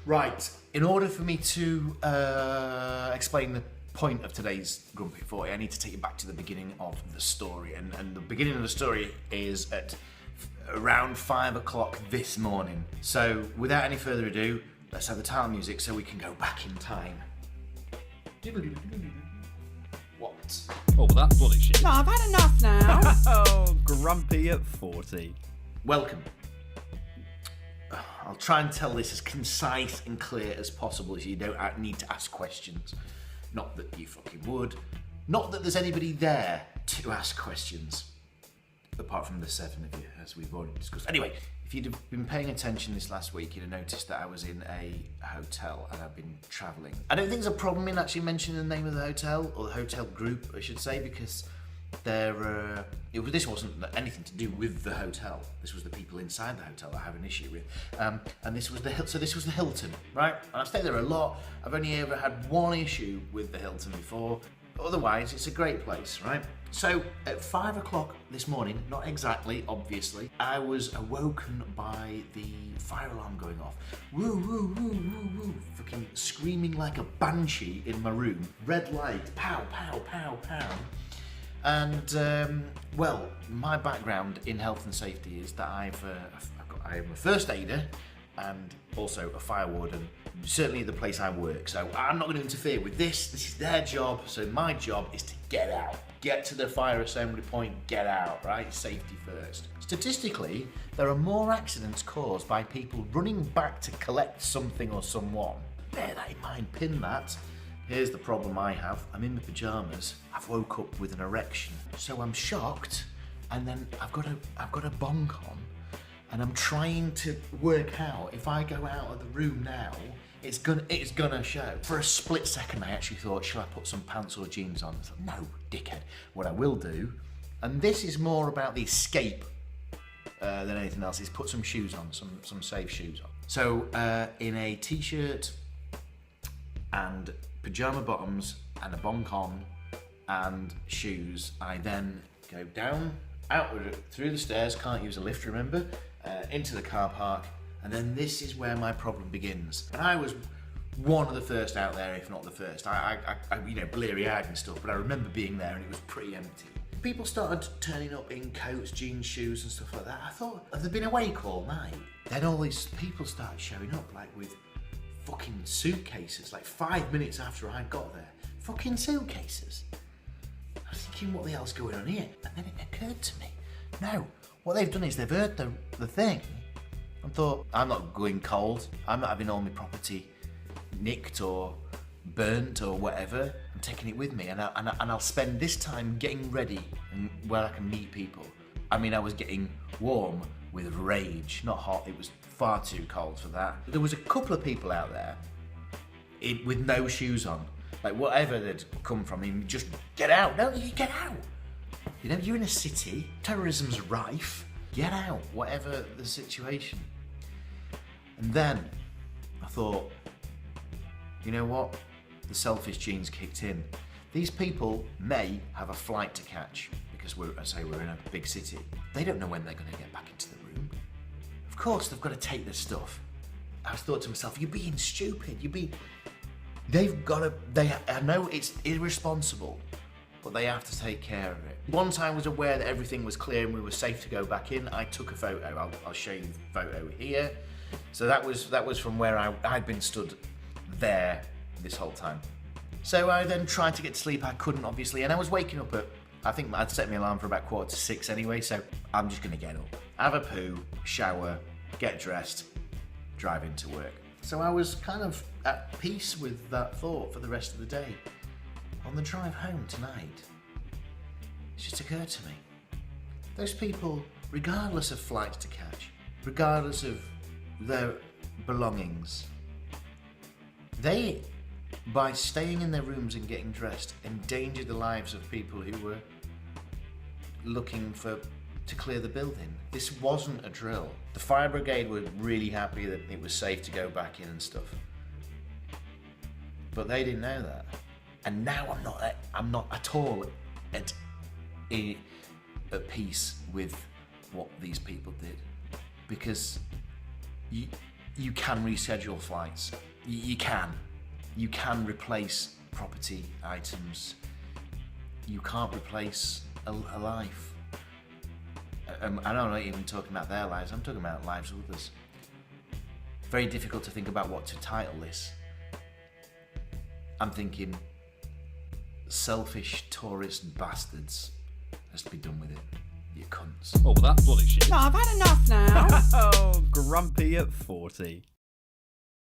Right, in order for me to explain the point of today's Grumpy 40, I need to take you back to the beginning of the story. And the beginning of the story is at around 5 o'clock this morning. So without any further ado, let's have the title music so we can go back in time. What? Oh, that's bloody shit. No, I've had enough now. Oh, Grumpy at 40. Welcome. I'll try and tell this as concise and clear as possible so you don't need to ask questions. Not that you fucking would. Not that there's anybody there to ask questions. Apart from the 7 of you, as we've already discussed. Anyway, if you'd have been paying attention this last week, you'd have noticed that I was in a hotel and I've been travelling. I don't think there's a problem in actually mentioning the name of the hotel, or the hotel group, I should say, because this wasn't anything to do with the hotel. This was the people inside the hotel that I have an issue with. And this was the Hilton, right? And I've stayed there a lot. I've only ever had one issue with the Hilton before. But otherwise, it's a great place, right? So at 5 o'clock this morning, not exactly, obviously, I was awoken by the fire alarm going off. Woo, woo, woo, woo, woo. Fucking screaming like a banshee in my room. Red light, pow, pow, pow, pow. And, well, my background in health and safety is that I am a first aider and also a fire warden, certainly at the place I work. So I'm not going to interfere with this. This is their job. So my job is to get out. Get to the fire assembly point, get out, right? Safety first. Statistically, there are more accidents caused by people running back to collect something or someone. Bear that in mind, pin that. Here's the problem I have. I'm in my pyjamas. I've woke up with an erection. So I'm shocked, and then I've got a bonk on, and I'm trying to work out if I go out of the room now, it's gonna show. For a split second, I actually thought, shall I put some pants or jeans on? I was like, no, dickhead. What I will do, and this is more about the escape than anything else, is put some shoes on, some safe shoes on. So in a t-shirt and pyjama bottoms and a bonk on and shoes, I then go down, outward through the stairs, can't use a lift, remember, into the car park, and then this is where my problem begins. And I was one of the first out there, if not the first. I bleary-eyed and stuff, but I remember being there and it was pretty empty. People started turning up in coats, jeans, shoes and stuff like that. I thought, have they been awake all night? Then all these people started showing up, like with fucking suitcases, like 5 minutes after I got there. Fucking suitcases. I was thinking, what the hell's going on here? And then it occurred to me, no, what they've done is they've heard the thing and thought, I'm not going cold, I'm not having all my property nicked or burnt or whatever, I'm taking it with me, and I'll spend this time getting ready and where I can meet people. I mean, I was getting warm with rage, not hot. It was far too cold for that. There was a couple of people out there with no shoes on, like whatever they'd come from. I mean, just get out. No, you get out. You know, you're in a city, terrorism's rife. Get out, whatever the situation. And then I thought, you know what? The selfish genes kicked in. These people may have a flight to catch because we're in a big city. They don't know when they're going to get back into the room. Of course, they've got to take their stuff. I thought to myself, you're being stupid. I know it's irresponsible, but they have to take care of it. Once I was aware that everything was clear and we were safe to go back in, I took a photo. I'll show you the photo here. So that was from where I'd been stood there this whole time. So I then tried to get to sleep. I couldn't, obviously, and I was waking up at, I think I'd set my alarm for about 5:45 anyway, so I'm just gonna get up, have a poo, shower, get dressed, drive into work. So I was kind of at peace with that thought for the rest of the day. On the drive home tonight, it just occurred to me, those people, regardless of flights to catch, regardless of their belongings, they, by staying in their rooms and getting dressed, endangered the lives of people who were looking to clear the building. This wasn't a drill. The fire brigade were really happy that it was safe to go back in and stuff, but they didn't know that. And now I'm not at all at peace with what these people did, because You can reschedule flights. You can. You can replace property items. You can't replace a life. I'm not even talking about their lives, I'm talking about lives of others. Very difficult to think about what to title this. I'm thinking, selfish tourist bastards. Has to be done with it, you cunts. Oh, well, that's bloody shit. No, I've had enough now. Oh, grumpy at 40.